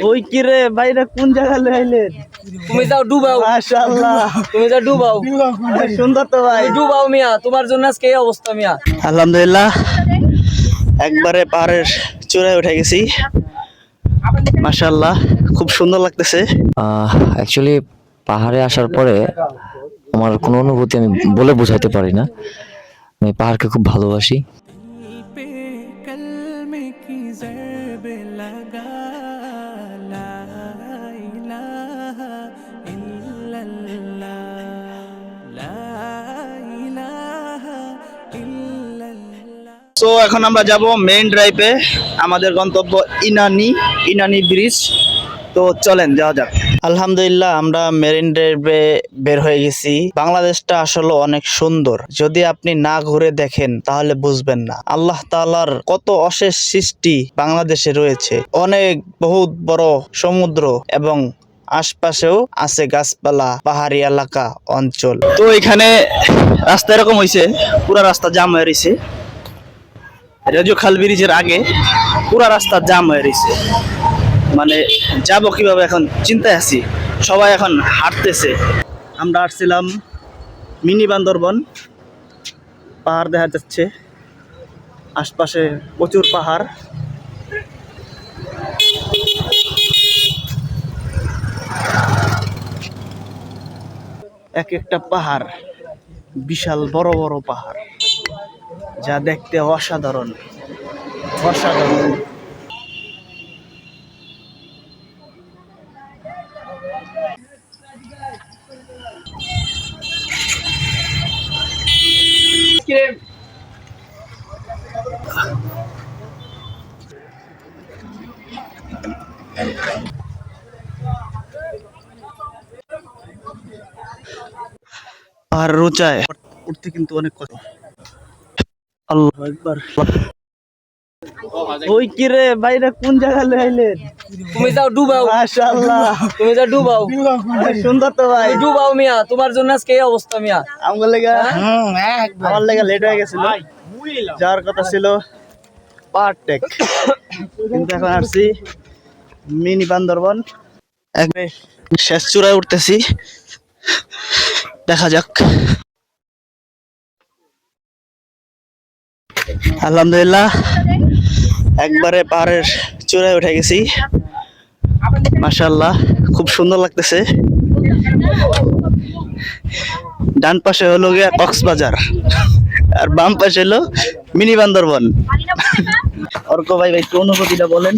ওই কি রে ভাইরা কোন জায়গা লই আইলেন? তুমি যাও ডুবাও। মাশাআল্লাহ, তুমি যাও ডুবাও। সুন্দর তো ভাই। ডুবাও মিয়া, তোমার জন্য আজকে এই অবস্থা মিয়া। আলহামদুলিল্লাহ, একবারে পাহাড়ের চূড়ায় উঠে গেছি। মাশাআল্লাহ, খুব সুন্দর লাগতেছে। অ্যাকচুয়ালি পাহাড়ে আসার পরে আমার কোনো অনুভূতি আমি বলে বোঝাতে পারি না। আমি পাহাড়কে খুব ভালোবাসি। তো এখন আমরা যাব মেইন ড্রাইভে, আমাদের গন্তব্য ইনানি ব্রিজ। তো চলেন যাওয়া যাক। আলহামদুলিল্লাহ, আমরা মেরিন ড্রাইভে বের হয়ে গেছি। বাংলাদেশটা আসলে অনেক সুন্দর, যদি আপনি না ঘুরে দেখেন তাহলে বুঝবেন না। আল্লাহ তাআলার কত অশেষ সৃষ্টি বাংলাদেশে রয়েছে। অনেক বহুত বড় সমুদ্র এবং আশপাশেও আছে গাছপালা, পাহাড়ি এলাকা অঞ্চল। তো এখানে রাস্তা এরকম হয়েছে, পুরা রাস্তা জাম হয়ে রয়েছে। রেজো খাল ব্রিজের আগে পুরা রাস্তা জাম হয়ে রয়েছে, মানে যাব কিভাবে এখন চিন্তায় আছি। সবাই এখন হাঁটতেছে। আমরা আসছিলাম মিনি বান্দরবন। পাহাড় দেখা যাচ্ছে, আশপাশে প্রচুর পাহাড়। এক একটা পাহাড় বিশাল বড় বড় পাহাড়, যা দেখতে অসাধারণ অসাধারণ। আর রোচায় উঠতে কিন্তু অনেক কষ্ট। আল্লাহু আকবার। ওই কি রে ভাইরা কোন জায়গা লই আইলেন? তুমি যাও ডুবাও। মাশাআল্লাহ, তুমি যাও ডুবাও। সুন্দর তো ভাই। ডুবাও মিয়া, তোমার জন্য আজকে এই অবস্থা মিয়া। আমার লেগা লেট হয়ে গেছিল, যাওয়ার কথা ছিল পারটেক, কিন্তু এখন আসছি মিনি বান্দরবন। একবারে শেষ চূড়ায় উঠতেছি, দেখা যাক। আলহামদুলিল্লাহ, একবারে পাহাড়ের চূড়ায় উঠে গেছি। মাশাআল্লাহ, খুব সুন্দর লাগতেছে। ডান পাশে হলো গিয়া কক্সবাজার, আর বাম পাশে হলো মিনি বান্দরবন। অর্ক ভাই, একটু অনুভূতিটা বলেন।